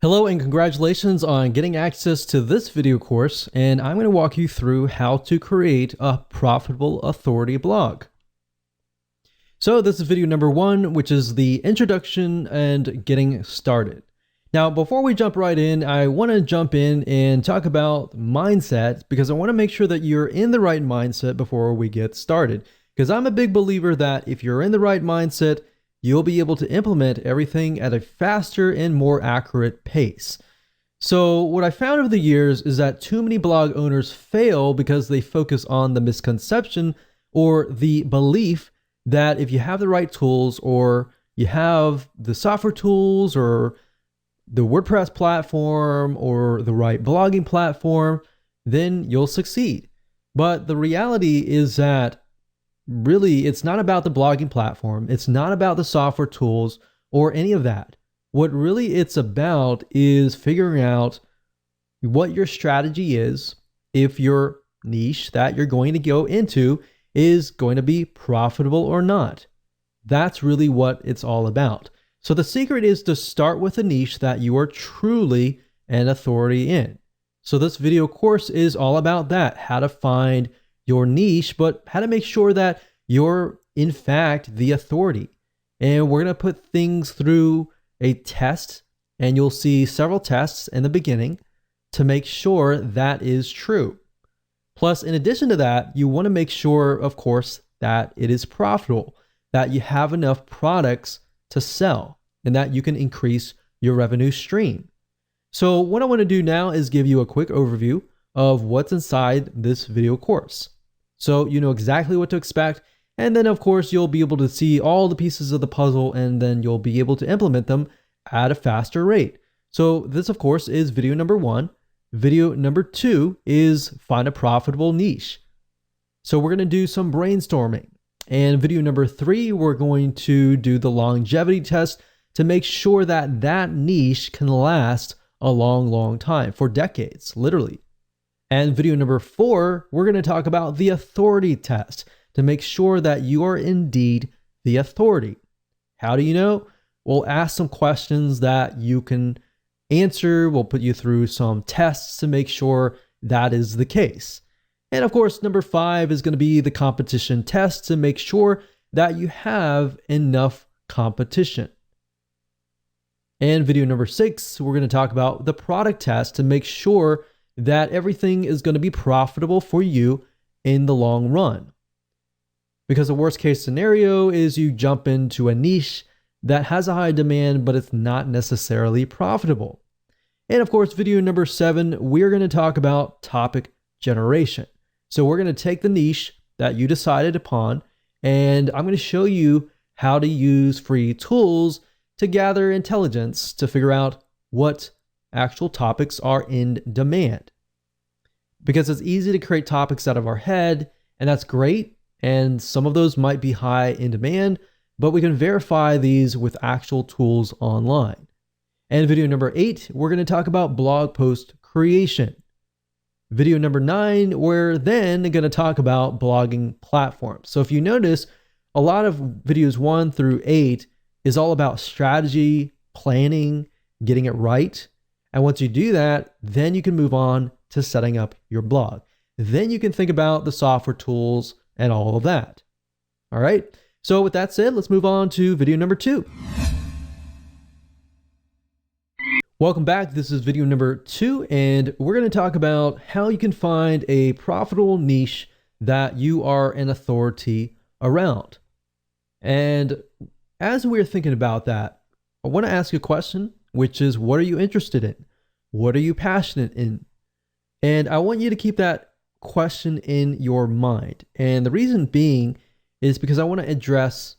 Hello and congratulations on getting access to this video course, and I'm going to walk you through how to create a profitable authority blog. So this is video number 1, which is the introduction and getting started. Now, before we jump right in, I want to jump in and talk about mindset because I want to make sure that you're in the right mindset before we get started. Because I'm a big believer that if you're in the right mindset, you'll be able to implement everything at a faster and more accurate pace. So what I found over the years is that too many blog owners fail because they focus on the misconception or the belief that if you have the right tools or you have the software tools or the WordPress platform or the right blogging platform, then you'll succeed. But the reality is that really, it's not about the blogging platform. It's not about the software tools or any of that. What really it's about is figuring out what your strategy is, if your niche that you're going to go into is going to be profitable or not. That's really what it's all about. So the secret is to start with a niche that you are truly an authority in. So this video course is all about that, how to find your niche, but how to make sure that you're in fact the authority. And we're going to put things through a test, and you'll see several tests in the beginning to make sure that is true. Plus, in addition to that, you want to make sure, of course, that it is profitable, that you have enough products to sell, and that you can increase your revenue stream. So what I want to do now is give you a quick overview of what's inside this video course. So you know exactly what to expect. And then of course, you'll be able to see all the pieces of the puzzle, and then you'll be able to implement them at a faster rate. So this of course is video number 1. Video number 2 is find a profitable niche. So we're going to do some brainstorming. And video number 3, we're going to do the longevity test to make sure that that niche can last a long time, for decades, literally. And video number 4, we're going to talk about the authority test to make sure that you are indeed the authority. How do you know? We'll ask some questions that you can answer. We'll put you through some tests to make sure that is the case. And of course, number 5 is going to be the competition test to make sure that you have enough competition. And video number 6, we're going to talk about the product test to make sure that everything is going to be profitable for you in the long run. Because the worst case scenario is you jump into a niche that has a high demand, but it's not necessarily profitable. And of course, video number 7, we're going to talk about topic generation. So we're going to take the niche that you decided upon, and I'm going to show you how to use free tools to gather intelligence to figure out what actual topics are in demand. Because it's easy to create topics out of our head, and that's great. And some of those might be high in demand, but we can verify these with actual tools online. And video number 8, we're going to talk about blog post creation. Video number 9, we're then going to talk about blogging platforms. So if you notice, a lot of videos 1 through 8 is all about strategy, planning, getting it right. And once you do that, then you can move on to setting up your blog. Then you can think about the software tools and all of that. All right. So with that said, let's move on to video number 2. Welcome back. This is video number 2, and we're going to talk about how you can find a profitable niche that you are an authority around. And as we're thinking about that, I want to ask you a question, which is, what are you interested in? What are you passionate in? And I want you to keep that question in your mind. And the reason being is because I want to address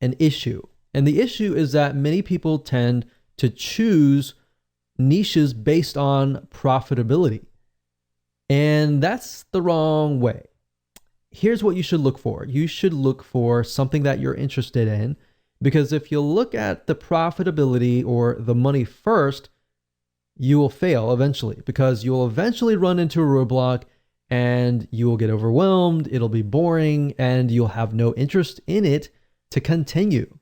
an issue. And the issue is that many people tend to choose niches based on profitability. And that's the wrong way. Here's what you should look for. You should look for something that you're interested in, because if you look at the profitability or the money first, you will fail eventually, because you'll eventually run into a roadblock and you will get overwhelmed, it'll be boring, and you'll have no interest in it to continue.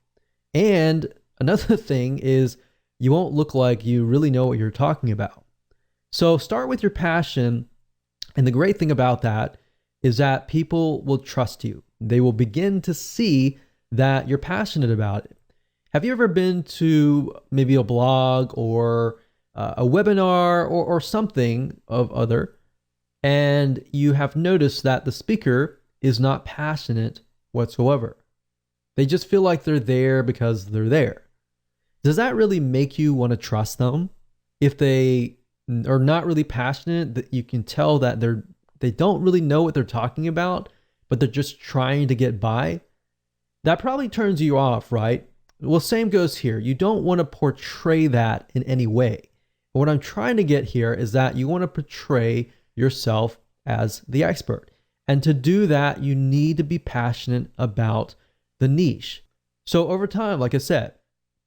And another thing is you won't look like you really know what you're talking about. So start with your passion. And the great thing about that is that people will trust you. They will begin to see that you're passionate about it. Have you ever been to maybe a blog or a webinar or something of other, and you have noticed that the speaker is not passionate whatsoever? They just feel like they're there because they're there. Does that really make you want to trust them? If they are not really passionate, that you can tell that they don't really know what they're talking about, but they're just trying to get by. That probably turns you off, right? Well, same goes here. You don't want to portray that in any way. What I'm trying to get here is that you want to portray yourself as the expert. And to do that, you need to be passionate about the niche. So over time, like I said,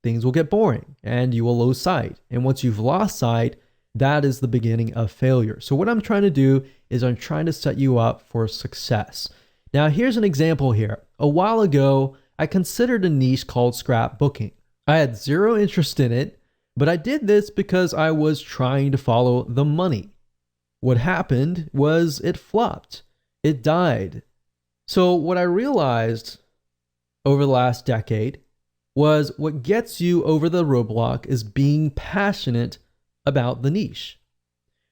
things will get boring and you will lose sight. And once you've lost sight, that is the beginning of failure. So what I'm trying to do is I'm trying to set you up for success. Now, here's an example here. A while ago, I considered a niche called scrapbooking. I had zero interest in it, but I did this because I was trying to follow the money. What happened was it flopped. It died. So what I realized over the last decade was what gets you over the roadblock is being passionate about the niche.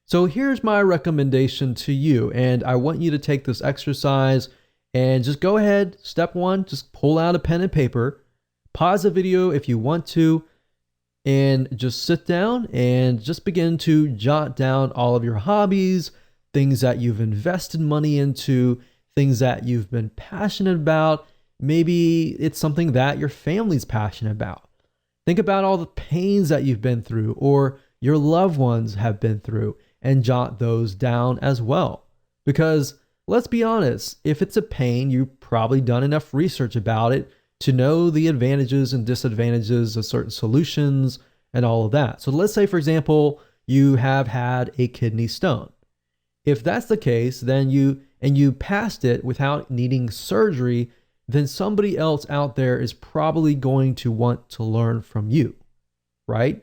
So here's my recommendation to you, and I want you to take this exercise and just go ahead. Step one, just pull out a pen and paper, pause the video if you want to, and just sit down and just begin to jot down all of your hobbies, things that you've invested money into, things that you've been passionate about. Maybe it's something that your family's passionate about. Think about all the pains that you've been through or your loved ones have been through, and jot those down as well. Because let's be honest, if it's a pain, you've probably done enough research about it to know the advantages and disadvantages of certain solutions and all of that. So let's say, for example, you have had a kidney stone. If that's the case, then you passed it without needing surgery, then somebody else out there is probably going to want to learn from you, right?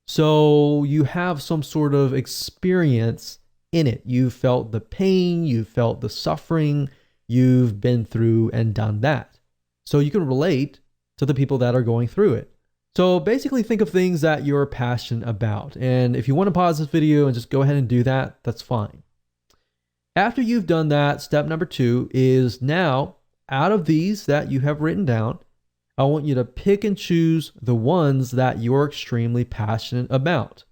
So you have some sort of experience in it. You felt the pain, you felt the suffering, you've been through and done that. So you can relate to the people that are going through it. So basically think of things that you're passionate about. And if you want to pause this video and just go ahead and do that, that's fine. After you've done that, step number 2 is now, out of these that you have written down, I want you to pick and choose the ones that you're extremely passionate about.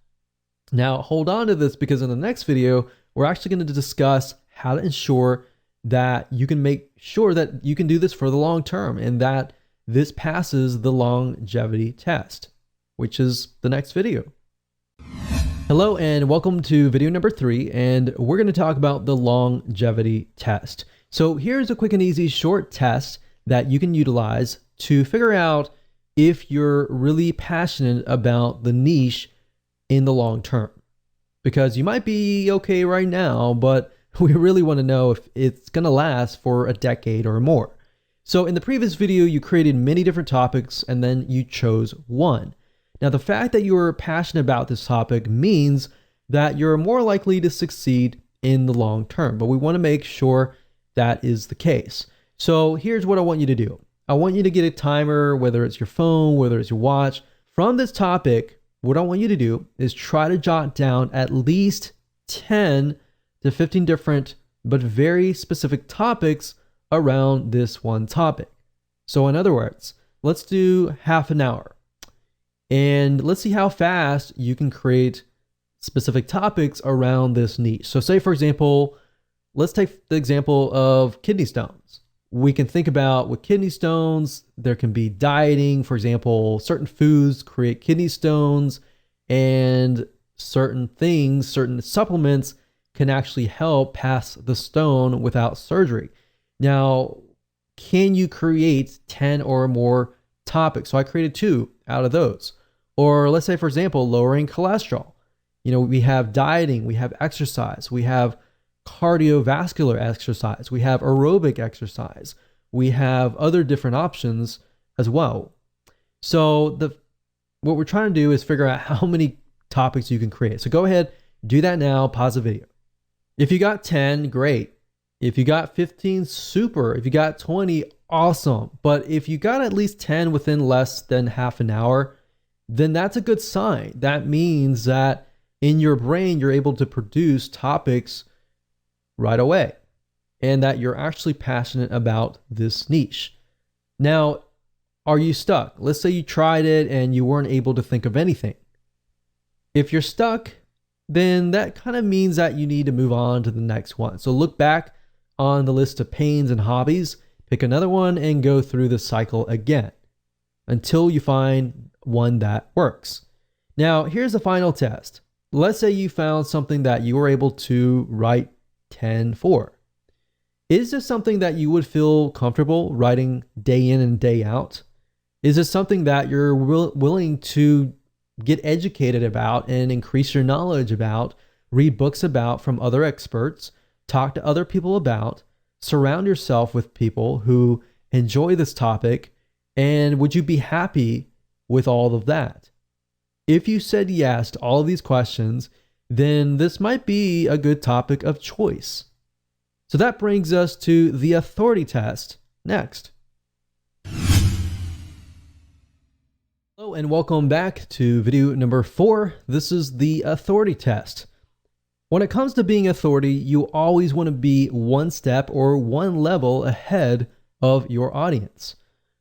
Now, hold on to this because in the next video, we're actually going to discuss how to ensure that you can make sure that you can do this for the long term and that this passes the longevity test, which is the next video. Hello and welcome to video number 3, and we're going to talk about the longevity test. So here's a quick and easy short test that you can utilize to figure out if you're really passionate about the niche in the long term. Because you might be okay right now, but we really want to know if it's going to last for a decade or more. So in the previous video, you created many different topics and then you chose one. Now, the fact that you're passionate about this topic means that you're more likely to succeed in the long term, but we want to make sure that is the case. So here's what I want you to do. I want you to get a timer, whether it's your phone, whether it's your watch. From this topic, what I want you to do is try to jot down at least 10 to 15 different but very specific topics around this one topic. So in other words, let's do half an hour and let's see how fast you can create specific topics around this niche. So say, for example, let's take the example of kidney stones. We can think about with kidney stones, there can be dieting. For example, certain foods create kidney stones, and certain things, certain supplements can actually help pass the stone without surgery. Now, can you create 10 or more topics? So I created 2 out of those. Or let's say, for example, lowering cholesterol. We have dieting, we have exercise, we have cardiovascular exercise, we have aerobic exercise, we have other different options as well. So what we're trying to do is figure out how many topics you can create. So go ahead, do that now, pause the video. If you got 10, great. If you got 15, super. If you got 20, awesome. But if you got at least 10 within less than half an hour, then that's a good sign. That means that in your brain, you're able to produce topics right away and that you're actually passionate about this niche. Now, are you stuck? Let's say you tried it and you weren't able to think of anything. If you're stuck, then that kind of means that you need to move on to the next one. So look back on the list of pains and hobbies, pick another one and go through the cycle again until you find one that works. Now, here's the final test. Let's say you found something that you were able to write 10 for. Is this something that you would feel comfortable writing day in and day out? Is this something that you're willing to get educated about and increase your knowledge about, read books about from other experts, talk to other people about, surround yourself with people who enjoy this topic, and would you be happy with all of that? If you said yes to all of these questions, then this might be a good topic of choice. So that brings us to the authority test next. Hello and welcome back to video number 4. This is the authority test. When it comes to being authority, you always want to be one step or one level ahead of your audience.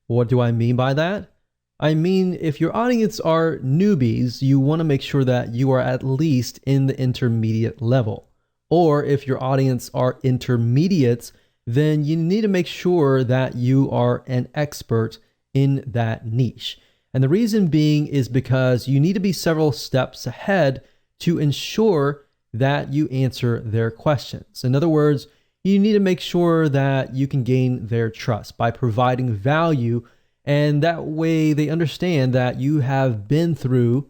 What do I mean by that? I mean, if your audience are newbies, you want to make sure that you are at least in the intermediate level. Or if your audience are intermediates, then you need to make sure that you are an expert in that niche. And the reason being is because you need to be several steps ahead to ensure that you answer their questions. In other words, you need to make sure that you can gain their trust by providing value, and that way they understand that you have been through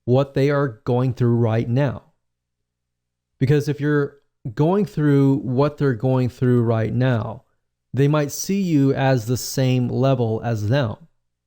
what they are going through right now. Because if you're going through what they're going through right now, they might see you as the same level as them.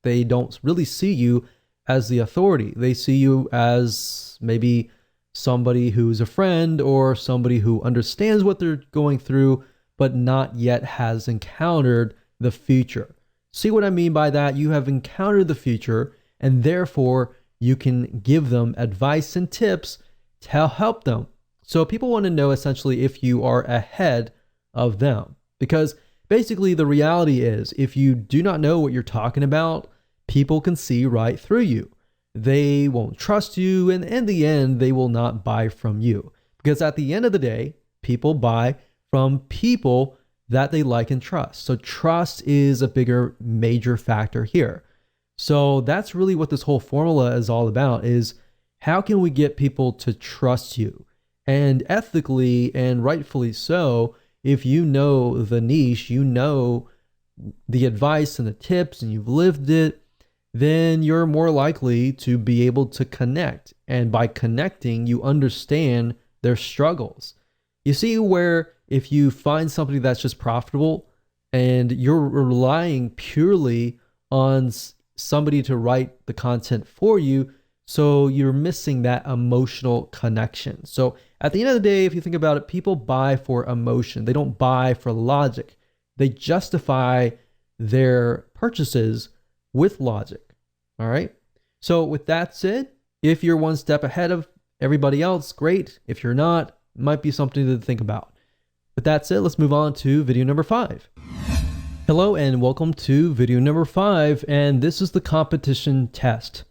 They don't really see you as the authority. They see you as maybe somebody who's a friend or somebody who understands what they're going through, but not yet has encountered the future. See what I mean by that? You have encountered the future, and therefore you can give them advice and tips to help them. So people want to know essentially if you are ahead of them, because basically the reality is if you do not know what you're talking about, people can see right through you. They won't trust you, and in the end, they will not buy from you. Because at the end of the day, people buy from people that they like and trust. So trust is a bigger, major factor here. So that's really what this whole formula is all about, is how can we get people to trust you? And ethically and rightfully so, if you know the niche, you know the advice and the tips, and you've lived it, then you're more likely to be able to connect. And by connecting, you understand their struggles. You see where if you find somebody that's just profitable and you're relying purely on somebody to write the content for you, so you're missing that emotional connection. So at the end of the day, if you think about it, people buy for emotion. They don't buy for logic. They justify their purchases with logic. All right. So with that said, if you're one step ahead of everybody else, great. If you're not, it might be something to think about. With that said, let's move on to video number 5. Hello and welcome to video number 5, and this is the competition test.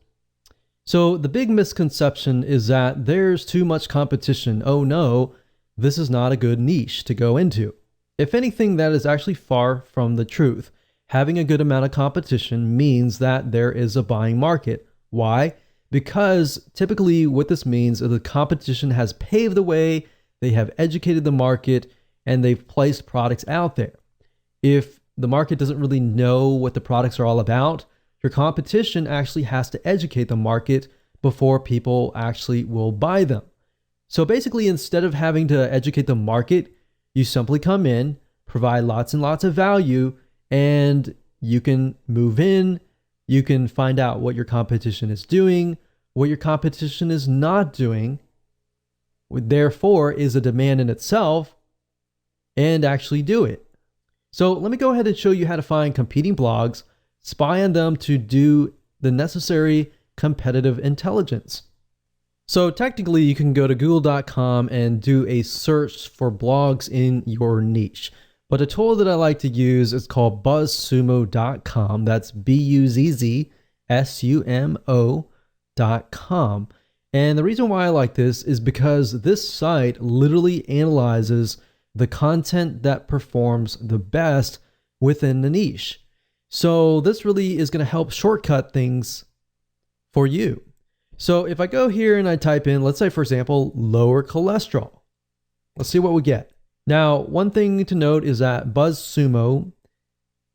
So the big misconception is that there's too much competition. Oh no, this is not a good niche to go into. If anything, that is actually far from the truth. Having a good amount of competition means that there is a buying market. Why? Because typically what this means is the competition has paved the way, they have educated the market, and they've placed products out there. If the market doesn't really know what the products are all about, your competition actually has to educate the market before people actually will buy them. So basically, instead of having to educate the market, you simply come in, provide lots and lots of value, and you can move in, You can find out what your competition is doing, what your competition is not doing, therefore is a demand in itself, and actually do it. So let me go ahead and show you how to find competing blogs, spy on them to do the necessary competitive intelligence. So technically you can go to google.com and do a search for blogs in your niche. But a tool that I like to use is called buzzsumo.com. That's buzzsumo.com. And the reason why I like this is because this site literally analyzes the content that performs the best within the niche. So this really is going to help shortcut things for you. So if I go here and I type in, let's say for example, lower cholesterol, let's see what we get. Now, one thing to note is that BuzzSumo,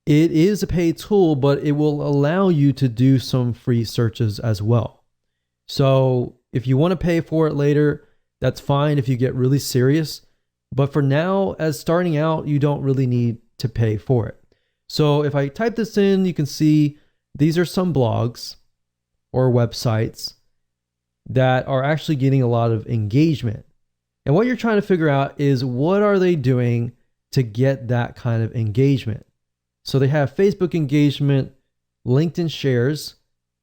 it is a paid tool, but it will allow you to do some free searches as well. So if you want to pay for it later, that's fine if you get really serious. But for now, as starting out, you don't really need to pay for it. So if I type this in, you can see these are some blogs or websites that are actually getting a lot of engagement. And what you're trying to figure out is what are they doing to get that kind of engagement? So they have Facebook engagement, LinkedIn shares,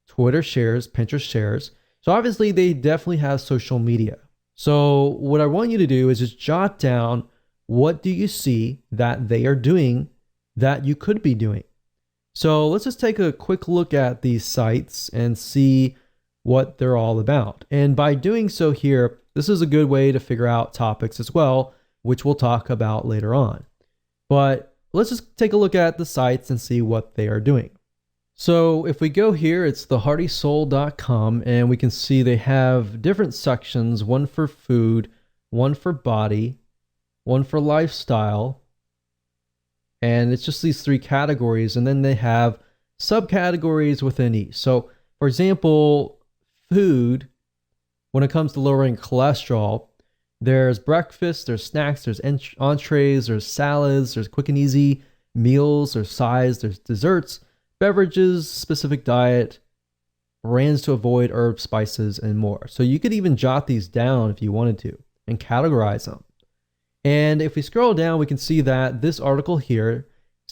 Twitter shares, Pinterest shares. So obviously they definitely have social media. So what I want you to do is just jot down what do you see that they are doing that you could be doing. So let's just take a quick look at these sites and see what they're all about. And by doing so here, this is a good way to figure out topics as well, which we'll talk about later on. But let's just take a look at the sites and see what they are doing. So if we go here, it's theheartysoul.com, and we can see they have different sections, one for food, one for body, one for lifestyle, and it's just these three categories, and then they have subcategories within each. So for example, food, when it comes to lowering cholesterol, there's breakfast, there's snacks, there's entrees, there's salads, there's quick and easy meals, there's sides, there's desserts, beverages, specific diet, brands to avoid, herbs, spices, and more. So you could even jot these down if you wanted to and categorize them. And if we scroll down, we can see that this article here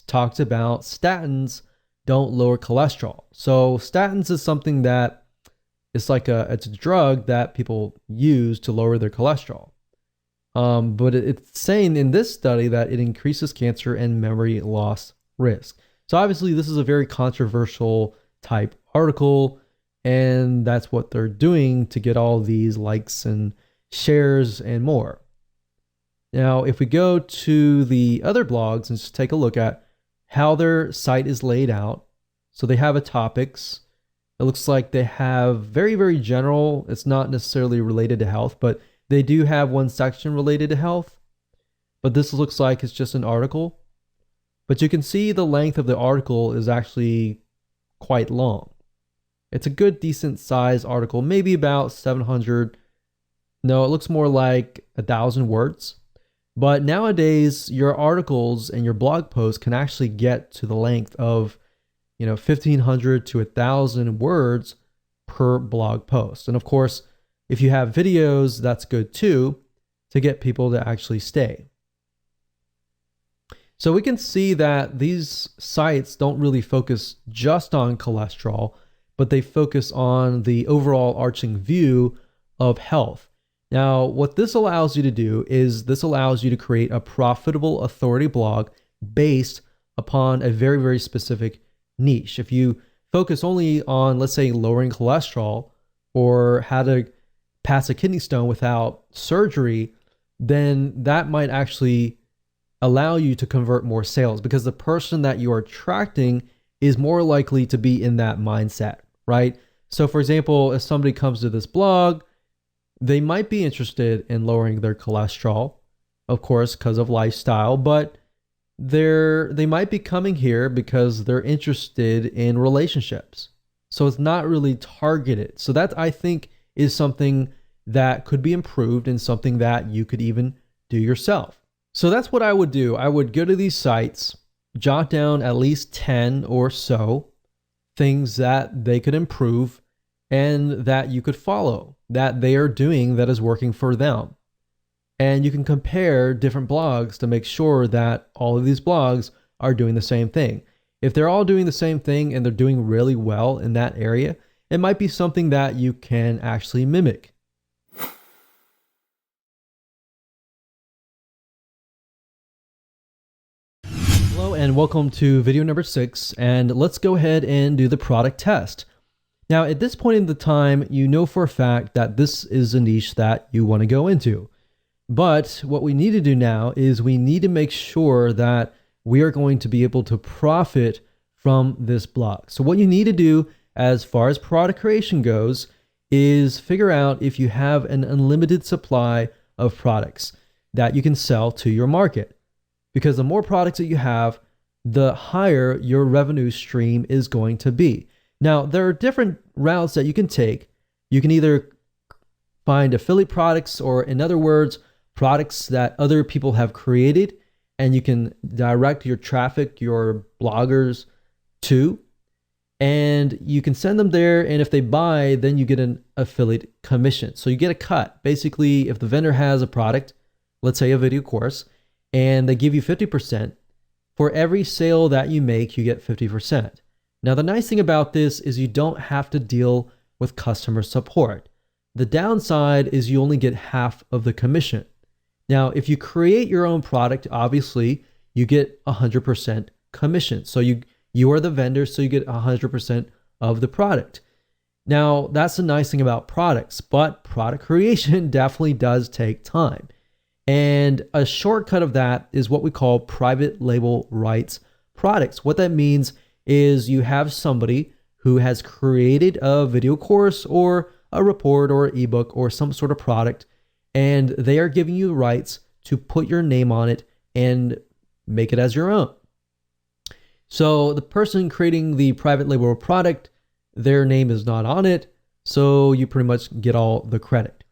talks about statins don't lower cholesterol. So statins is something that it's a drug that people use to lower their cholesterol. But it's saying in this study that it increases cancer and memory loss risk. So obviously this is a very controversial type article, and that's what they're doing to get all these likes and shares and more. Now, if we go to the other blogs and just take a look at how their site is laid out. So they have a topics. It looks like they have very, very general. It's not necessarily related to health, but they do have one section related to health. But this looks like it's just an article. But you can see the length of the article is actually quite long. It's a good, decent size article, maybe about 700. No, it looks more like 1,000 words. But nowadays, your articles and your blog posts can actually get to the length of 1,500 to 1,000 words per blog post. And of course, if you have videos, that's good too, to get people to actually stay. So we can see that these sites don't really focus just on cholesterol, but they focus on the overall arching view of health. Now, what this allows you to do is this allows you to create a profitable authority blog based upon a very, very specific niche. If you focus only on, let's say, lowering cholesterol or how to pass a kidney stone without surgery, then that might actually allow you to convert more sales because the person that you are attracting is more likely to be in that mindset, right? So for example, if somebody comes to this blog, they might be interested in lowering their cholesterol, of course, because of lifestyle, but they might be coming here because they're interested in relationships. So it's not really targeted. So that, I think, is something that could be improved and something that you could even do yourself. So that's what I would do. I would go to these sites, jot down at least 10 or so, things that they could improve and that you could follow, that they are doing that is working for them. And you can compare different blogs to make sure that all of these blogs are doing the same thing. If they're all doing the same thing and they're doing really well in that area, it might be something that you can actually mimic. Hello and welcome to video number 6, and let's go ahead and do the product test. Now at this point in the time, you know for a fact that this is a niche that you want to go into. But what we need to do now is we need to make sure that we are going to be able to profit from this blog. So what you need to do as far as product creation goes is figure out if you have an unlimited supply of products that you can sell to your market. Because the more products that you have, the higher your revenue stream is going to be. Now, there are different routes that you can take. You can either find affiliate products, or in other words, products that other people have created, and you can direct your traffic, your bloggers to, and you can send them there. And if they buy, then you get an affiliate commission. So you get a cut. Basically, if the vendor has a product, let's say a video course, and they give you 50%, for every sale that you make, you get 50%. Now, the nice thing about this is you don't have to deal with customer support. The downside is you only get half of the commission. Now, if you create your own product, obviously you get 100% commission. So you are the vendor, so you get 100% of the product. Now, that's the nice thing about products, but product creation definitely does take time. And a shortcut of that is what we call private label rights products. What that means is you have somebody who has created a video course or a report or ebook or some sort of product, and they are giving you rights to put your name on it and make it as your own. So the person creating the private label product, their name is not on it, so you pretty much get all the credit.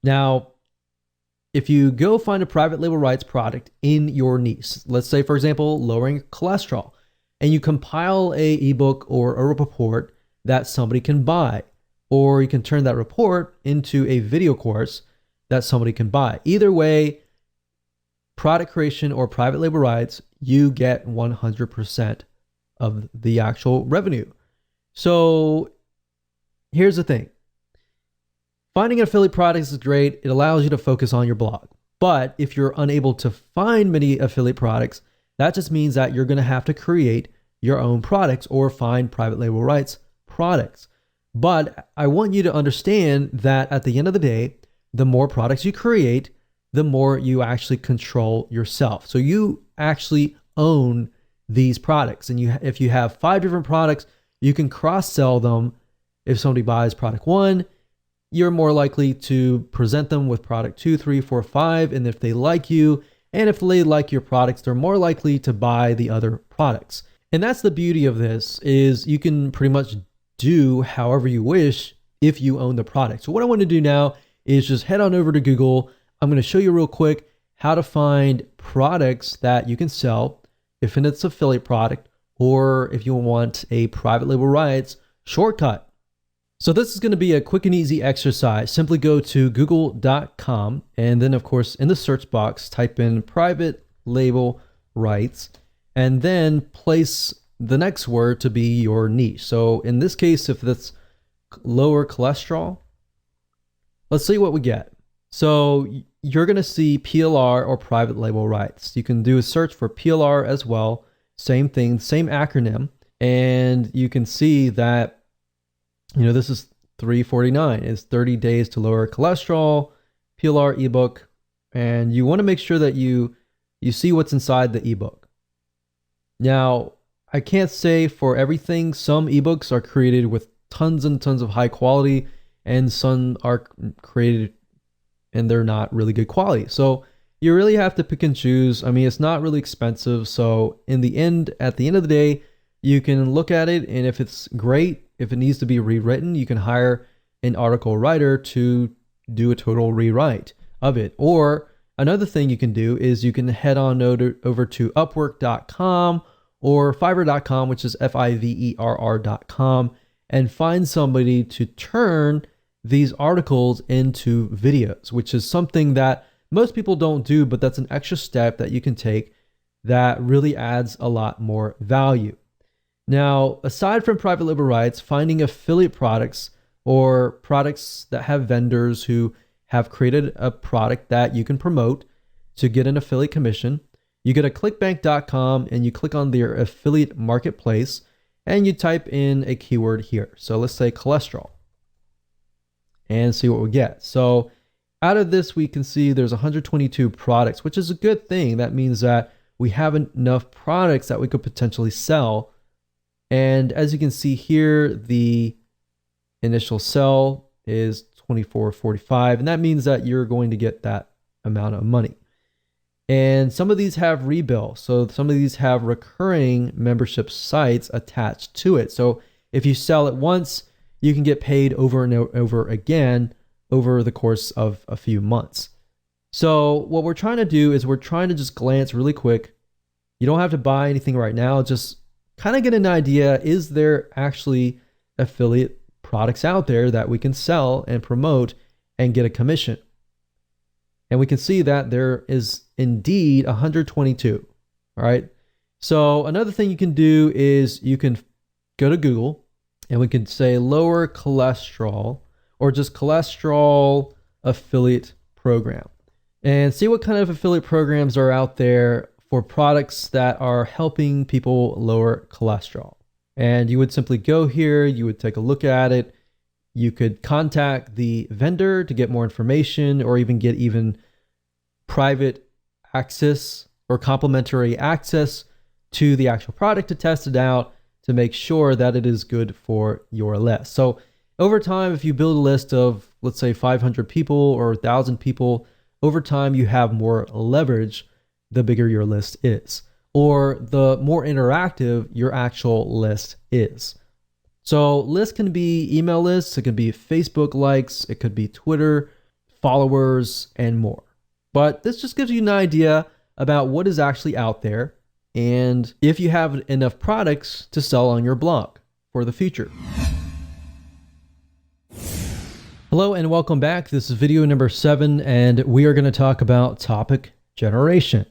Now, if you go find a private label rights product in your niche, let's say, for example, lowering cholesterol, and you compile a ebook or a report that somebody can buy, or you can turn that report into a video course that somebody can buy. Either way, product creation or private label rights, you get 100% of the actual revenue. So here's the thing. Finding affiliate products is great. It allows you to focus on your blog. But if you're unable to find many affiliate products, that just means that you're going to have to create your own products or find private label rights products. But I want you to understand that at the end of the day, the more products you create, the more you actually control yourself. So you actually own these products. And if you have 5 different products, you can cross-sell them. If somebody buys product 1, you're more likely to present them with product 2, 3, 4, 5. And if they like you, and if they like your products, they're more likely to buy the other products. And that's the beauty of this, is you can pretty much do however you wish if you own the product. So what I want to do now is just head on over to Google. I'm going to show you real quick how to find products that you can sell if it's an affiliate product, or if you want a private label rights shortcut. So this is going to be a quick and easy exercise. Simply go to google.com, and then of course in the search box, type in private label rights, and then place the next word to be your niche. So in this case, if that's lower cholesterol, let's see what we get. So you're going to see PLR or private label rights. You can do a search for PLR as well. Same thing, same acronym. And you can see that, this is $3.49. It's 30 days to lower cholesterol, PLR ebook. And you want to make sure that you see what's inside the ebook. Now, I can't say for everything. Some ebooks are created with tons and tons of high quality, and some are created and they're not really good quality. So you really have to pick and choose. I mean, it's not really expensive. So at the end of the day, you can look at it, and if it's great, if it needs to be rewritten, you can hire an article writer to do a total rewrite of it. Or another thing you can do is you can head on over to upwork.com or Fiverr.com, which is Fiverr.com, and find somebody to turn these articles into videos, which is something that most people don't do, but that's an extra step that you can take that really adds a lot more value. Now, aside from private label rights, finding affiliate products or products that have vendors who have created a product that you can promote to get an affiliate commission, you go to clickbank.com and you click on their affiliate marketplace and you type in a keyword here. So let's say cholesterol and see what we get. So out of this, we can see there's 122 products, which is a good thing. That means that we have enough products that we could potentially sell. And as you can see here, the initial sell is $24.45, and that means that you're going to get that amount of money. And some of these have rebill. So some of these have recurring membership sites attached to it. So if you sell it once, you can get paid over and over again over the course of a few months. So what we're trying to do is we're trying to just glance really quick. You don't have to buy anything right now. Just kind of get an idea. Is there actually affiliate products out there that we can sell and promote and get a commission? And we can see that there is indeed 122. All right. So another thing you can do is you can go to Google and we can say lower cholesterol or just cholesterol affiliate program and see what kind of affiliate programs are out there for products that are helping people lower cholesterol. And you would simply go here, you would take a look at it. You could contact the vendor to get more information or even get private access or complimentary access to the actual product to test it out to make sure that it is good for your list. So over time, if you build a list of, let's say 500 people or 1,000 people, over time you have more leverage the bigger your list is, or the more interactive your actual list is. So lists can be email lists, it can be Facebook likes, it could be Twitter followers, and more. But this just gives you an idea about what is actually out there and if you have enough products to sell on your blog for the future. Hello and welcome back. This is video number 7, and we are going to talk about topic generation.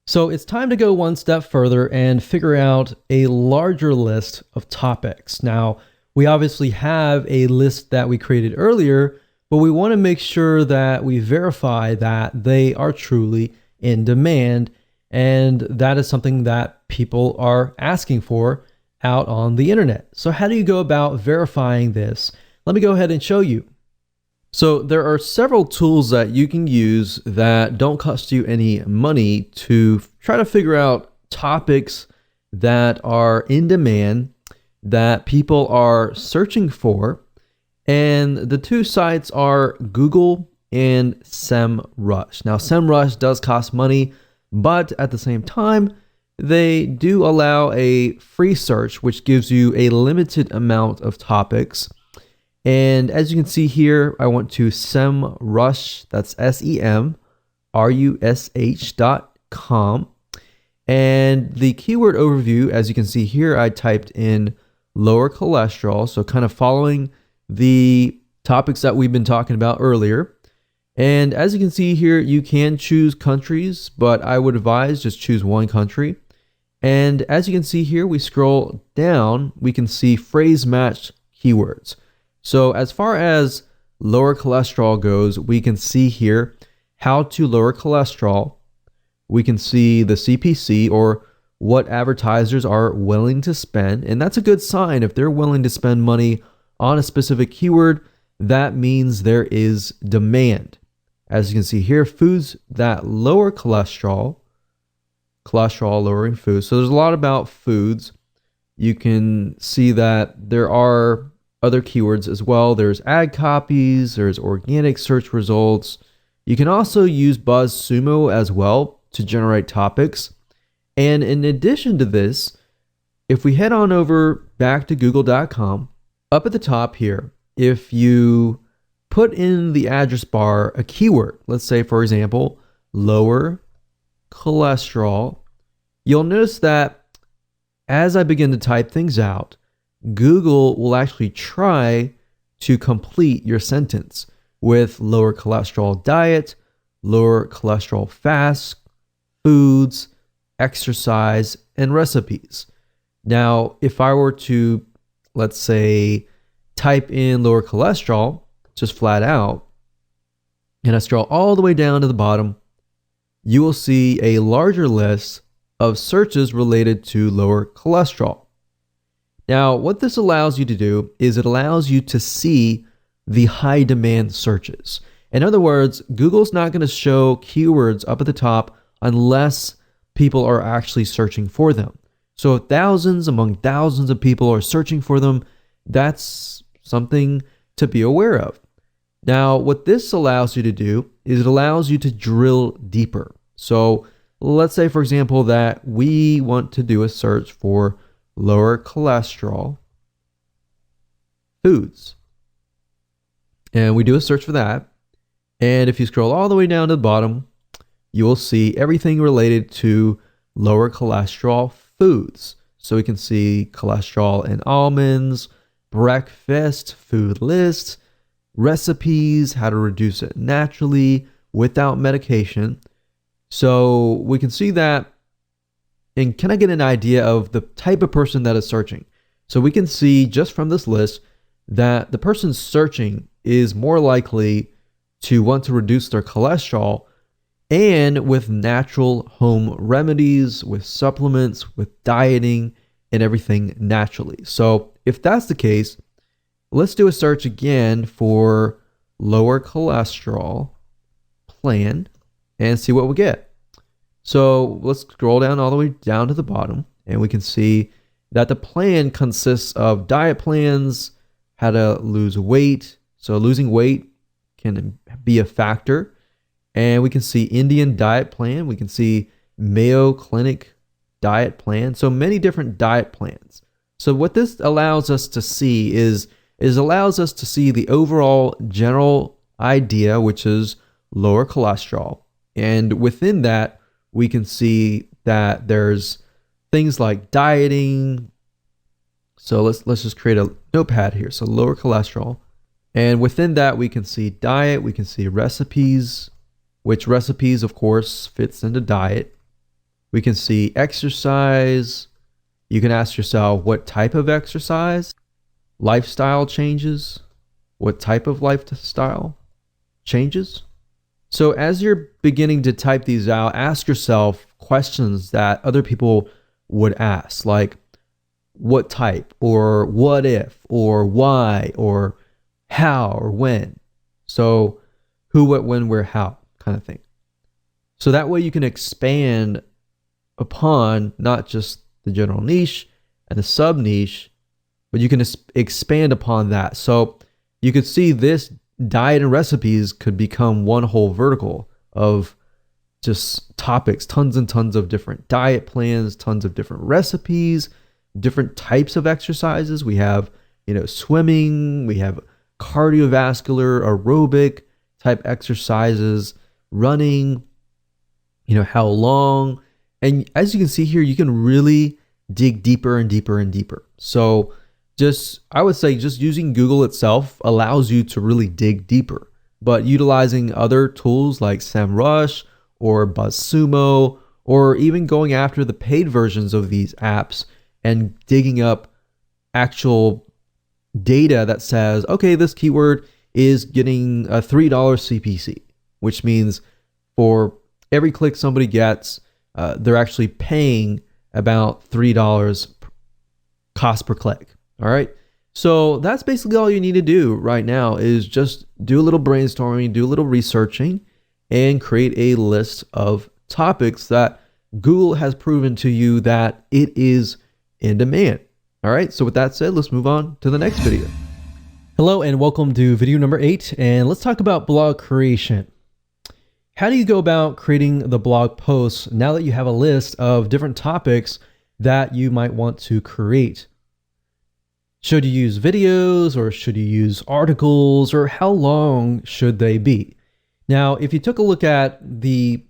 So it's time to go one step further and figure out a larger list of topics. Now, we obviously have a list that we created earlier, but we want to make sure that we verify that they are truly in demand, and that is something that people are asking for out on the internet. So how do you go about verifying this? Let me go ahead and show you. So there are several tools that you can use that don't cost you any money to try to figure out topics that are in demand, that people are searching for. And the two sites are Google and SEMrush. Now, SEMrush does cost money, but at the same time, they do allow a free search, which gives you a limited amount of topics. And as you can see here, I went to SEMrush, that's SEMrush.com. And the keyword overview, as you can see here, I typed in lower cholesterol. So kind of following the topics that we've been talking about earlier. And as you can see here, you can choose countries, but I would advise just choose one country. And as you can see here, we scroll down, we can see phrase match keywords. So as far as lower cholesterol goes, we can see here how to lower cholesterol. We can see the CPC, or what advertisers are willing to spend. And that's a good sign. If they're willing to spend money on a specific keyword, that means there is demand. As you can see here, foods that lower cholesterol lowering foods. So there's a lot about foods. You can see that there are other keywords as well. There's ad copies, there's organic search results. You can also use BuzzSumo as well to generate topics. And in addition to this, if we head on over back to google.com, up at the top here, if you put in the address bar a keyword, let's say, for example, lower cholesterol, you'll notice that as I begin to type things out, Google will actually try to complete your sentence with lower cholesterol diet, lower cholesterol fast, foods, exercise, and recipes. Now, if I were to, let's say, type in lower cholesterol, just flat out, and I scroll all the way down to the bottom, you will see a larger list of searches related to lower cholesterol. Now, what this allows you to do is it allows you to see the high demand searches. In other words, Google's not going to show keywords up at the top unless people are actually searching for them. So if thousands among thousands of people are searching for them, that's something to be aware of. Now, what this allows you to do is it allows you to drill deeper. So let's say, for example, that we want to do a search for lower cholesterol foods. And we do a search for that. And if you scroll all the way down to the bottom, you will see everything related to lower cholesterol foods. So we can see cholesterol in almonds, breakfast, food lists, recipes, how to reduce it naturally without medication. So we can see that and can I get an idea of the type of person that is searching? So we can see just from this list that the person searching is more likely to want to reduce their cholesterol and with natural home remedies, with supplements, with dieting, and everything naturally. So if that's the case, let's do a search again for lower cholesterol plan and see what we get. So let's scroll down all the way down to the bottom, and we can see that the plan consists of diet plans, how to lose weight. So losing weight can be a factor. And we can see Indian diet plan. We can see Mayo Clinic diet plan. So many different diet plans. So what this allows us to see is allows us to see the overall general idea, which is lower cholesterol. And within that, we can see that there's things like dieting. So let's just create a notepad here. So lower cholesterol. And within that, we can see diet, we can see recipes, which recipes, of course, fits into diet. We can see exercise. You can ask yourself what type of exercise, lifestyle changes, what type of lifestyle changes. So as you're beginning to type these out, ask yourself questions that other people would ask, like what type, or what if, or why, or how, or when. So who, what, when, where, how kind of thing. So that way you can expand upon not just the general niche and the sub niche, but you can expand upon that. So you could see this diet and recipes could become one whole vertical of just topics, tons and tons of different diet plans, tons of different recipes, different types of exercises. We have, swimming, we have cardiovascular, aerobic type exercises, running, how long. And as you can see here, you can really dig deeper and deeper and deeper. So I would say just using Google itself allows you to really dig deeper, but utilizing other tools like SEMrush or BuzzSumo, or even going after the paid versions of these apps and digging up actual data that says, okay, this keyword is getting a $3 CPC, which means for every click somebody gets, they're actually paying about $3 cost per click. All right. So that's basically all you need to do right now is just do a little brainstorming, do a little researching, and create a list of topics that Google has proven to you that it is in demand. All right. So with that said, let's move on to the next video. Hello and welcome to video number 8. And let's talk about blog creation. How do you go about creating the blog posts now that you have a list of different topics that you might want to create? Should you use videos, or should you use articles, or how long should they be? Now, if you took a look at the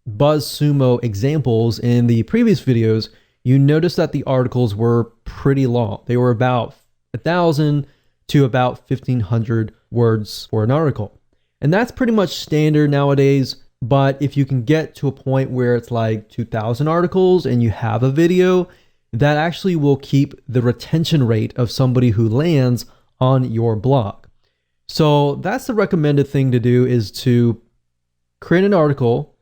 BuzzSumo examples in the previous videos, you notice that the articles were pretty long. They were about 1,000 to about 1,500 words for an article. And that's pretty much standard nowadays. But if you can get to a point where it's like 2,000 articles and you have a video, that actually will keep the retention rate of somebody who lands on your blog. So that's the recommended thing to do, is to create an article,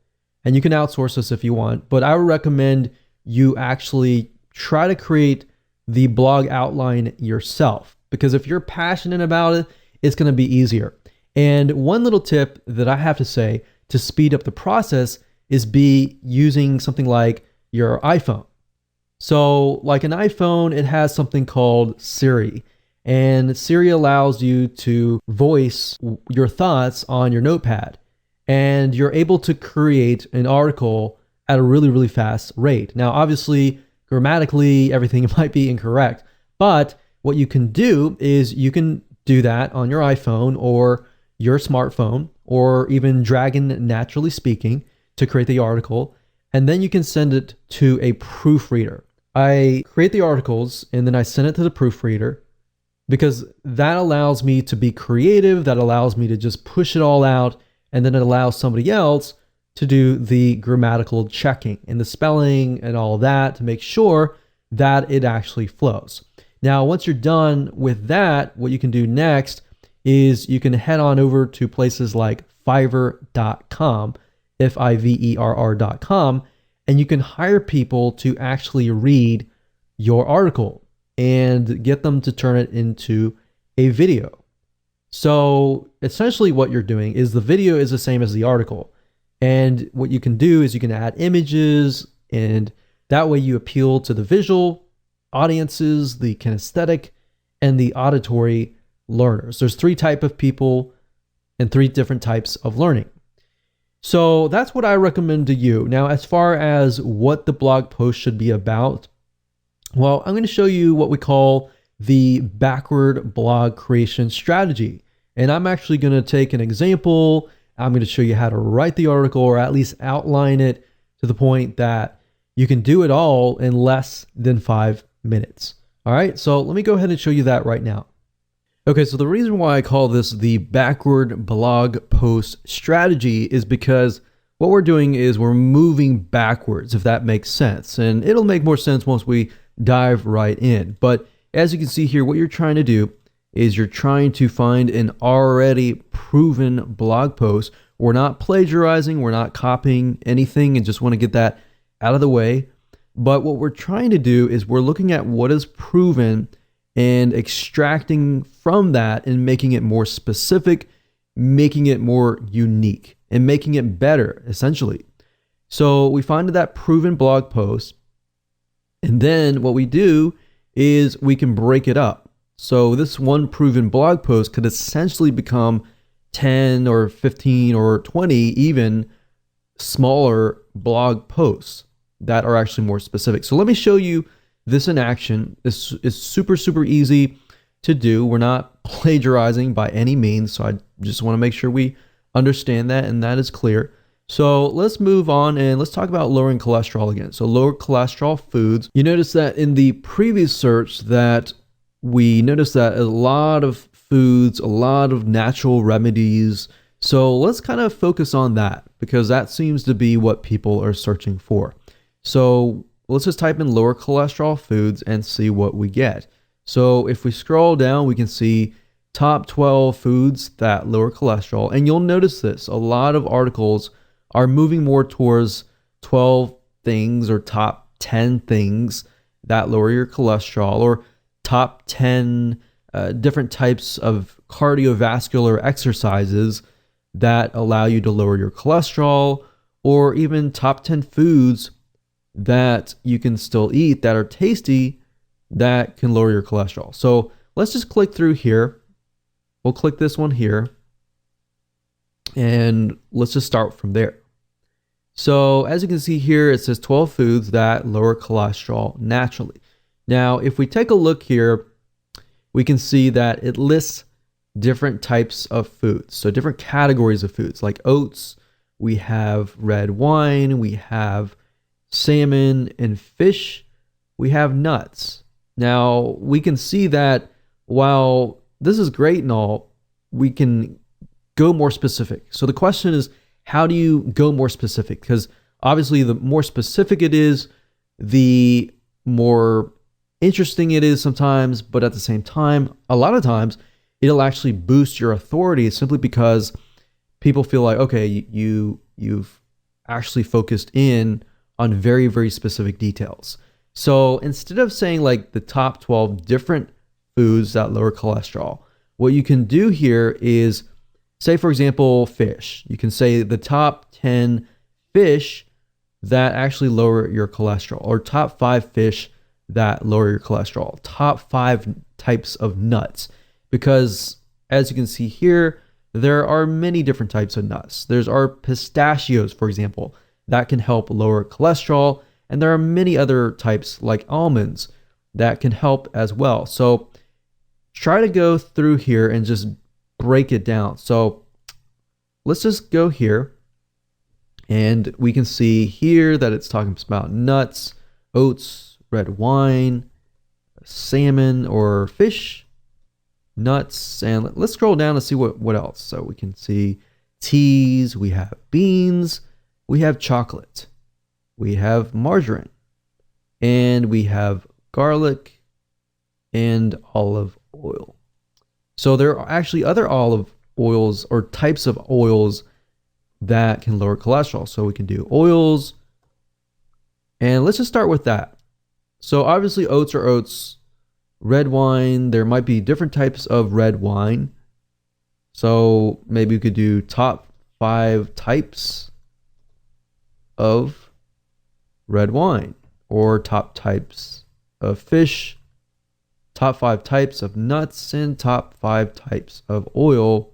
and you can outsource this if you want, but I would recommend you actually try to create the blog outline yourself, because if you're passionate about it, it's going to be easier. And one little tip that I have to say to speed up the process is be using something like your iPhone. So like an iPhone, it has something called Siri, and Siri allows you to voice your thoughts on your notepad, and you're able to create an article at a really, really fast rate. Now, obviously, grammatically, everything might be incorrect, but what you can do is you can do that on your iPhone or your smartphone, or even Dragon Naturally Speaking, to create the article, and then you can send it to a proofreader. I create the articles and then I send it to the proofreader, because that allows me to be creative, that allows me to just push it all out, and then it allows somebody else to do the grammatical checking and the spelling and all that to make sure that it actually flows. Now, once you're done with that, what you can do next is you can head on over to places like Fiverr.com, Fiverr.com, and you can hire people to actually read your article and get them to turn it into a video. So essentially what you're doing is the video is the same as the article. And what you can do is you can add images, and that way you appeal to the visual audiences, the kinesthetic, and the auditory learners. There's 3 types of people and 3 different types of learning. So that's what I recommend to you. Now, as far as what the blog post should be about, well, I'm going to show you what we call the backward blog creation strategy. And I'm actually going to take an example. I'm going to show you how to write the article, or at least outline it to the point that you can do it all in less than 5 minutes. All right, so let me go ahead and show you that right now. Okay, so the reason why I call this the backward blog post strategy is because what we're doing is we're moving backwards, if that makes sense. And it'll make more sense once we dive right in. But as you can see here, what you're trying to do is you're trying to find an already proven blog post. We're not plagiarizing, we're not copying anything, and just want to get that out of the way. But what we're trying to do is we're looking at what is proven and extracting from that and making it more specific, making it more unique, and making it better, essentially. So we find that proven blog post, and then what we do is we can break it up. So this one proven blog post could essentially become 10 or 15 or 20 even smaller blog posts that are actually more specific. So let me show you this in action. This is super, super easy to do. We're not plagiarizing by any means, so I just want to make sure we understand that and that is clear. So let's move on and let's talk about lowering cholesterol again. So lower cholesterol foods. You notice that in the previous search that we noticed that a lot of foods, a lot of natural remedies. So let's kind of focus on that because that seems to be what people are searching for. So let's just type in lower cholesterol foods and see what we get. So if we scroll down, we can see top 12 foods that lower cholesterol. And you'll notice this, a lot of articles are moving more towards 12 things or top 10 things that lower your cholesterol, or top 10 different types of cardiovascular exercises that allow you to lower your cholesterol, or even top 10 foods that you can still eat that are tasty that can lower your cholesterol. So let's just click through here. We'll click this one here and let's just start from there. So as you can see here, it says 12 foods that lower cholesterol naturally. Now, if we take a look here, we can see that it lists different types of foods. So different categories of foods like oats, we have red wine, we have salmon and fish, we have nuts. Now, we can see that while this is great and all, we can go more specific. So the question is, how do you go more specific? Because obviously the more specific it is, the more interesting it is sometimes, but at the same time, a lot of times it'll actually boost your authority simply because people feel like, okay, you've actually focused in on very, very specific details. So instead of saying like the top 12 different foods that lower cholesterol, what you can do here is say, for example, fish. You can say the top 10 fish that actually lower your cholesterol, or top 5 fish that lower your cholesterol, top 5 types of nuts. Because as you can see here, there are many different types of nuts. There's our pistachios, for example, that can help lower cholesterol. And there are many other types like almonds that can help as well. So try to go through here and just break it down. So let's just go here and we can see here that it's talking about nuts, oats, red wine, salmon or fish, nuts, and let's scroll down and see what else. So we can see teas, we have beans, we have chocolate, we have margarine, and we have garlic and olive oil. So there are actually other olive oils or types of oils that can lower cholesterol. So we can do oils, and let's just start with that. So obviously oats are oats, red wine, there might be different types of red wine. So maybe we could do top 5 types of red wine, or top types of fish, top 5 types of nuts, and top 5 types of oil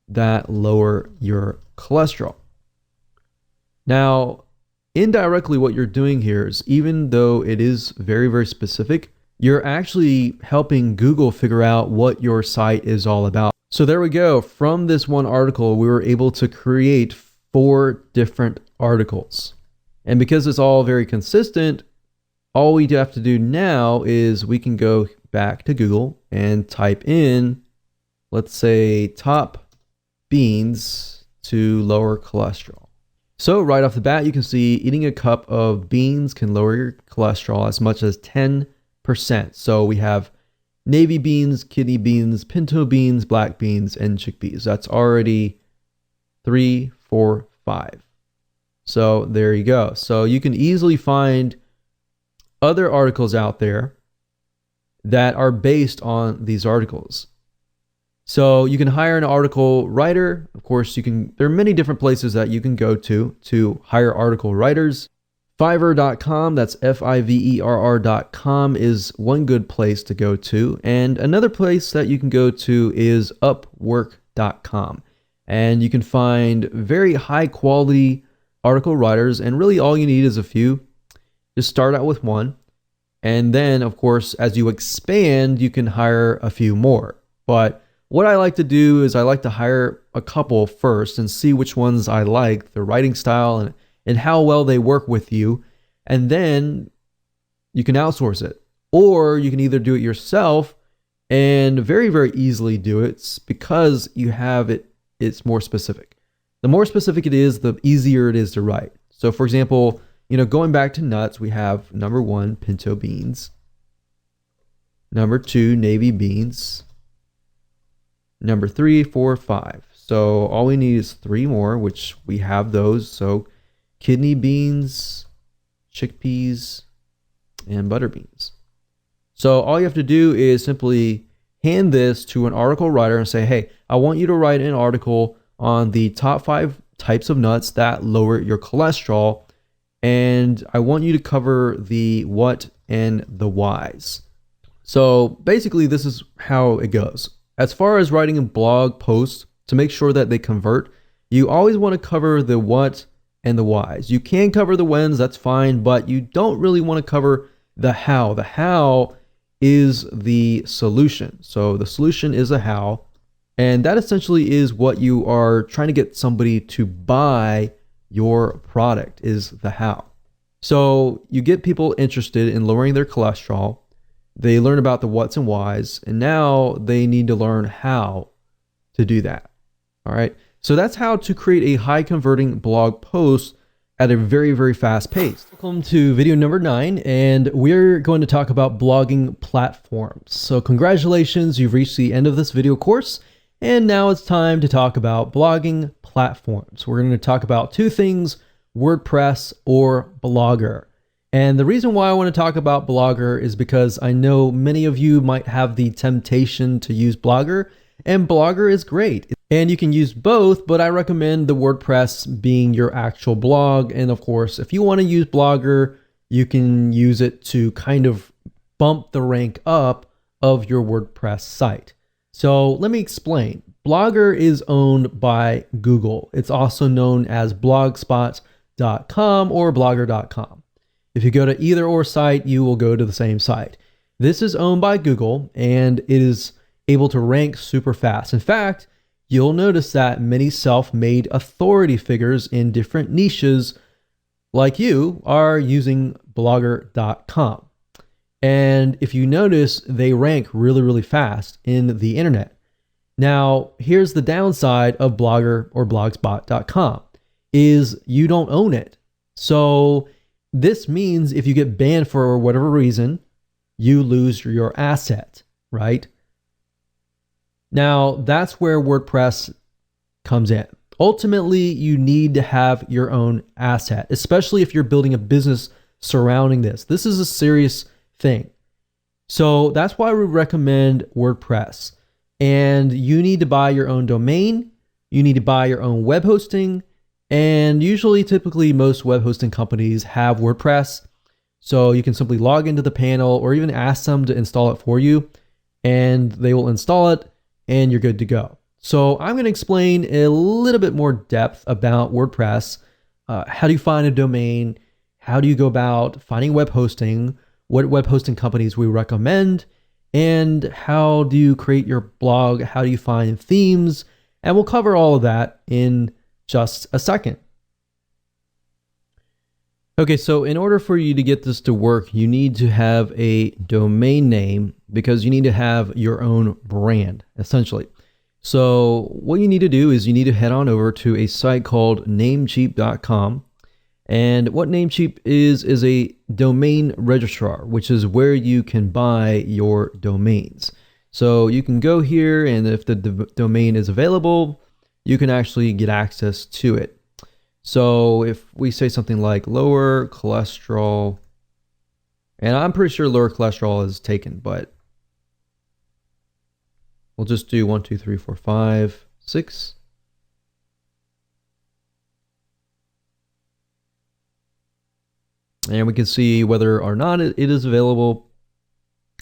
that lower your cholesterol. Now, indirectly, what you're doing here is, even though it is very, very specific, you're actually helping Google figure out what your site is all about. So there we go. From this one article, we were able to create 4 different articles. And because it's all very consistent, all we have to do now is we can go back to Google and type in, let's say, top beans to lower cholesterol. So right off the bat, you can see eating a cup of beans can lower your cholesterol as much as 10%. So we have navy beans, kidney beans, pinto beans, black beans, and chickpeas. That's already 3, 4, 5. So there you go. So you can easily find other articles out there that are based on these articles. So you can hire an article writer. Of course, there are many different places that you can go to hire article writers. Fiverr.com, that's Fiverr.com, is one good place to go to. And another place that you can go to is Upwork.com. And you can find very high quality article writers. And really all you need is a few. Just start out with one. And then, of course, as you expand, you can hire a few more. But what I like to do is I like to hire a couple first and see which ones I like, their writing style and how well they work with you. And then you can outsource it. Or you can either do it yourself and very, very easily do it because you have it's more specific. The more specific it is, the easier it is to write. So for example, going back to nuts, we have number 1, pinto beans. Number 2, navy beans. Number 3, 4, 5. So all we need is 3 more, which we have those. So kidney beans, chickpeas, and butter beans. So all you have to do is simply hand this to an article writer and say, hey, I want you to write an article on the top 5 types of nuts that lower your cholesterol. And I want you to cover the what and the whys. So basically, this is how it goes. As far as writing a blog post, to make sure that they convert, you always want to cover the what and the whys. You can cover the whens, that's fine, but you don't really want to cover the how. The how is the solution. So the solution is a how, and that essentially is what you are trying to get somebody to buy your product, is the how. So you get people interested in lowering their cholesterol. They learn about the what's and whys, and now they need to learn how to do that. All right. So that's how to create a high converting blog post at a very, very fast pace. Welcome to video number 9, and we're going to talk about blogging platforms. So congratulations, you've reached the end of this video course, and now it's time to talk about blogging platforms. We're going to talk about two things: WordPress or Blogger. And the reason why I want to talk about Blogger is because I know many of you might have the temptation to use Blogger, and Blogger is great. And you can use both, but I recommend the WordPress being your actual blog. And of course, if you want to use Blogger, you can use it to kind of bump the rank up of your WordPress site. So let me explain. Blogger is owned by Google. It's also known as blogspot.com or blogger.com. If you go to either or site, you will go to the same site. This is owned by Google, and it is able to rank super fast. In fact, you'll notice that many self-made authority figures in different niches like you are using blogger.com. And if you notice, they rank really, really fast in the internet. Now, here's the downside of Blogger or blogspot.com is you don't own it. So this means if you get banned for whatever reason, you lose your asset, right? Now, that's where WordPress comes in. Ultimately, you need to have your own asset, especially if you're building a business surrounding this. This is a serious thing. So that's why we recommend WordPress. And you need to buy your own domain. You need to buy your own web hosting. And usually, typically, most web hosting companies have WordPress. So you can simply log into the panel or even ask them to install it for you, and they will install it, and you're good to go. So I'm going to explain a little bit more depth about WordPress. How do you find a domain? How do you go about finding web hosting? What web hosting companies we recommend? And how do you create your blog? How do you find themes? And we'll cover all of that in just a second. Okay, so in order for you to get this to work, you need to have a domain name because you need to have your own brand, essentially. So what you need to do is you need to head on over to a site called Namecheap.com. And what Namecheap is a domain registrar, which is where you can buy your domains. So you can go here, and if the domain is available, you can actually get access to it. So if we say something like lower cholesterol, and I'm pretty sure lower cholesterol is taken, but we'll just do 1, 2, 3, 4, 5, 6. And we can see whether or not it is available.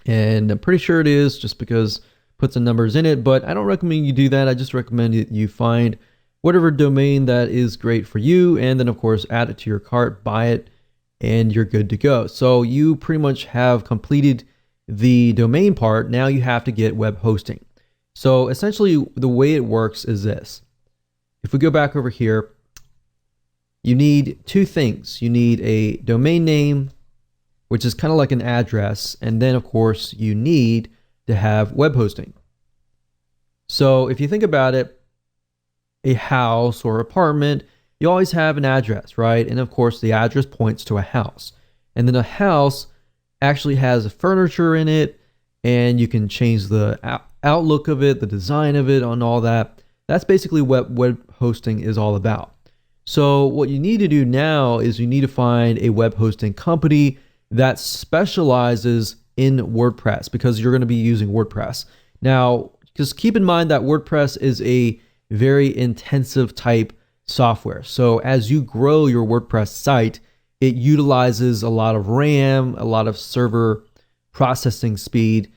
And I'm pretty sure it is just because it puts some numbers in it, but I don't recommend you do that. I just recommend that you find whatever domain that is great for you, and then of course add it to your cart, buy it, and you're good to go. So you pretty much have completed the domain part. Now you have to get web hosting. So essentially the way it works is this. If we go back over here, you need two things. You need a domain name, which is kind of like an address, and then of course you need to have web hosting. So if you think about it, a house or apartment, you always have an address, right? And of course the address points to a house. And then a house actually has furniture in it, and you can change the outlook of it, the design of it, on all that. That's basically what web hosting is all about. So what you need to do now is you need to find a web hosting company that specializes in WordPress, because you're going to be using WordPress. Now, just keep in mind that WordPress is a very intensive type software. So as you grow your WordPress site, it utilizes a lot of RAM, a lot of server processing speed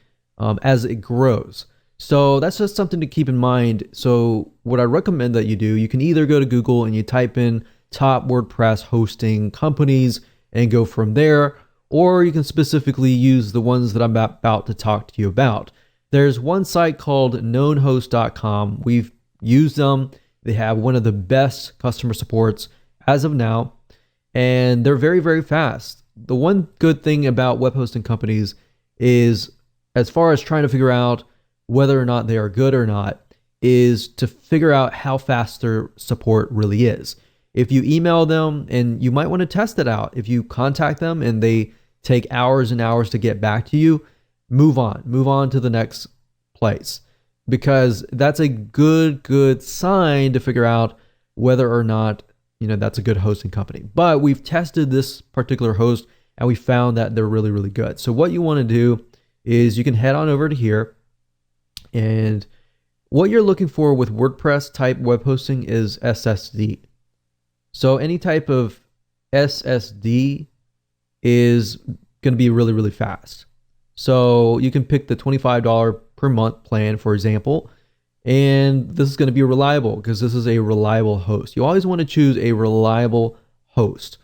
as it grows. So that's just something to keep in mind. So what I recommend that you do, you can either go to Google and you type in top WordPress hosting companies and go from there, or you can specifically use the ones that I'm about to talk to you about. There's one site called knownhost.com. We've used them. They have one of the best customer supports as of now. and they're very, very fast. The one good thing about web hosting companies is, as far as trying to figure out whether or not they are good or not, is to figure out how fast their support really is. If you email them, and you might want to test it out, if you contact them and they take hours and hours to get back to you, move on to the next place, because that's a good sign to figure out whether or not, that's a good hosting company. But we've tested this particular host and we found that they're really, really good. So what you want to do is you can head on over to here, and what you're looking for with WordPress type web hosting is SSD. So any type of SSD is going to be really, really fast. So you can pick the $25 per month plan, for example, and this is going to be reliable because this is a reliable host. You always want to choose a reliable host.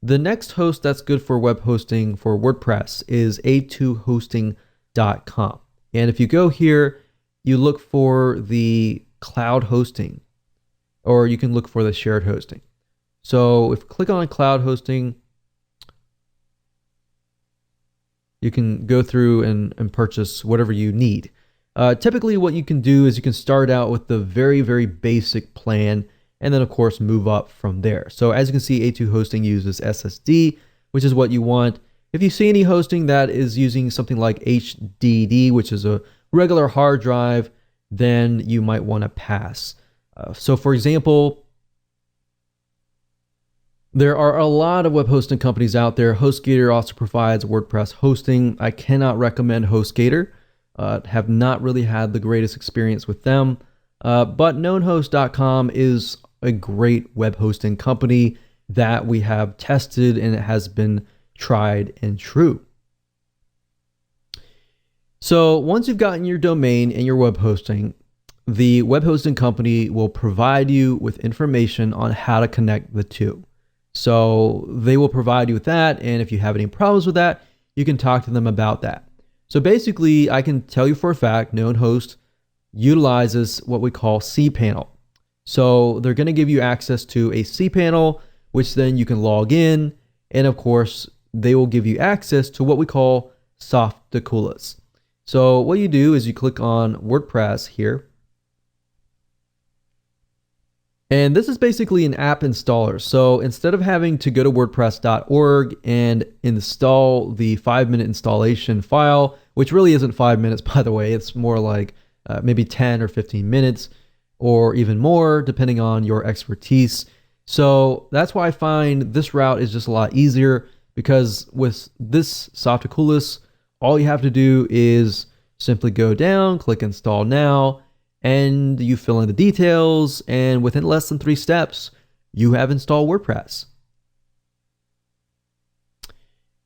The next host that's good for web hosting for WordPress is a2hosting.com. And if you go here, you look for the cloud hosting, or you can look for the shared hosting. So if you click on cloud hosting, you can go through and purchase whatever you need. Typically what you can do is you can start out with the very, very basic plan, and then of course move up from there. So as you can see, A2 hosting uses SSD, which is what you want. If you see any hosting that is using something like HDD, which is a regular hard drive, then you might want to pass. So for example, there are a lot of web hosting companies out there. HostGator also provides WordPress hosting. I cannot recommend HostGator. Have not really had the greatest experience with them. But KnownHost.com is a great web hosting company that we have tested, and it has been tried and true. So once you've gotten your domain and your web hosting, the web hosting company will provide you with information on how to connect the two. So they will provide you with that, and if you have any problems with that, you can talk to them about that. So basically, I can tell you for a fact, KnownHost utilizes what we call cPanel. So they're going to give you access to a cPanel, which then you can log in, and of course, they will give you access to what we call Softaculous. So what you do is you click on WordPress here, and this is basically an app installer. So instead of having to go to WordPress.org and install the 5-minute installation file, which really isn't 5 minutes, by the way, it's more like maybe 10 or 15 minutes or even more, depending on your expertise. So that's why I find this route is just a lot easier, because with this Softaculous, all you have to do is simply go down, click install now, and you fill in the details, and within less than 3 steps, you have installed WordPress.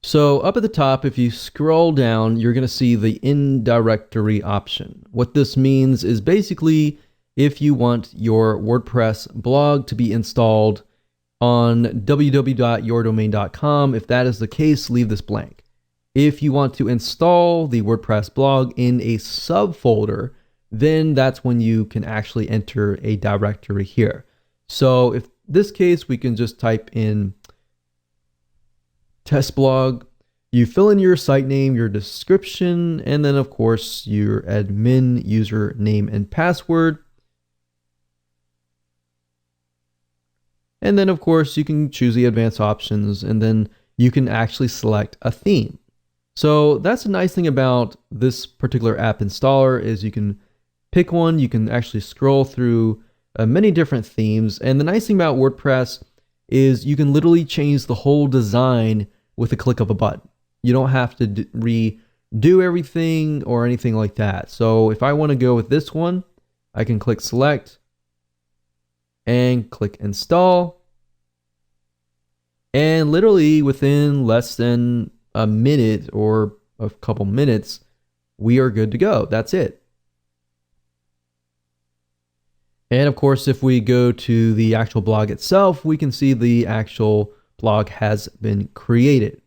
So up at the top, if you scroll down, you're going to see the in-directory option. What this means is basically if you want your WordPress blog to be installed on www.yourdomain.com, if that is the case, leave this blank. If you want to install the WordPress blog in a subfolder, then that's when you can actually enter a directory here. So if this case, we can just type in test blog, you fill in your site name, your description, and then of course your admin username and password. And then of course you can choose the advanced options, and then you can actually select a theme. So that's the nice thing about this particular app installer, is you can pick one, you can actually scroll through many different themes. And the nice thing about WordPress is you can literally change the whole design with a click of a button. You don't have to redo everything or anything like that. So if I want to go with this one, I can click select and click install. And literally within less than a minute or a couple minutes, we are good to go. That's it. And of course, if we go to the actual blog itself, we can see the actual blog has been created.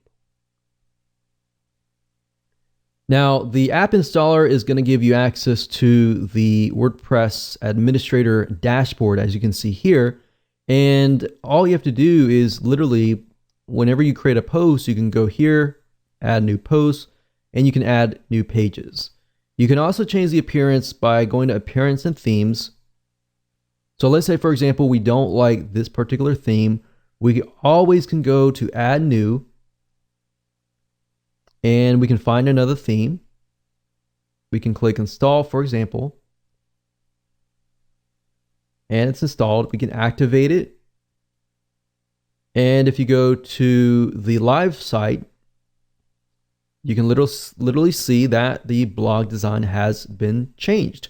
Now, the app installer is going to give you access to the WordPress administrator dashboard, as you can see here. And all you have to do is literally, whenever you create a post, you can go here, add new posts, and you can add new pages. You can also change the appearance by going to appearance and themes. So let's say, for example, we don't like this particular theme. We always can go to add new, and we can find another theme. We can click install, for example, and it's installed. We can activate it. And if you go to the live site, you can literally see that the blog design has been changed.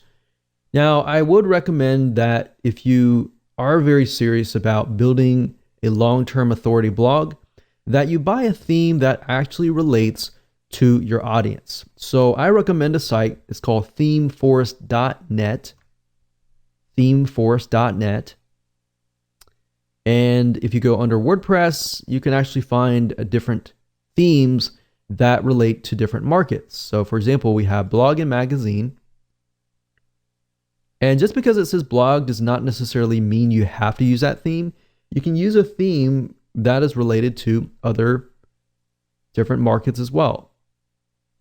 Now, I would recommend that if you are very serious about building a long-term authority blog, that you buy a theme that actually relates to your audience. So I recommend a site. It's called themeforest.net. themeforest.net. And if you go under WordPress, you can actually find different themes that relate to different markets. So for example, we have blog and magazine. And just because it says blog does not necessarily mean you have to use that theme. You can use a theme that is related to other different markets as well.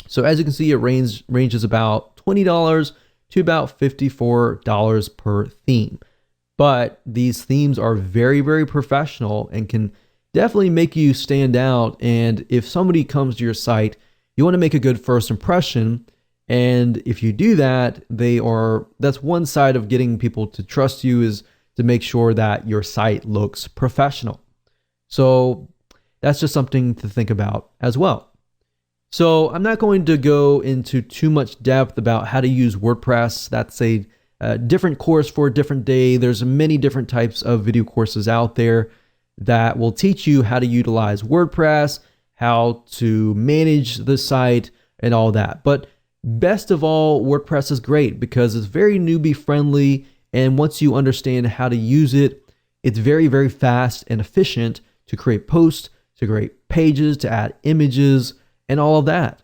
So as you can see, it ranges about $20 to about $54 per theme. But these themes are very, very professional and can definitely make you stand out. And if somebody comes to your site, you want to make a good first impression. And if you do that, that's one side of getting people to trust you, is to make sure that your site looks professional. So that's just something to think about as well. So I'm not going to go into too much depth about how to use WordPress. That's a different course for a different day. There's many different types of video courses out there that will teach you how to utilize WordPress, how to manage the site, and all that. But best of all, WordPress is great because it's very newbie friendly. And once you understand how to use it, it's very, very fast and efficient to create posts, to create pages, to add images, and all of that.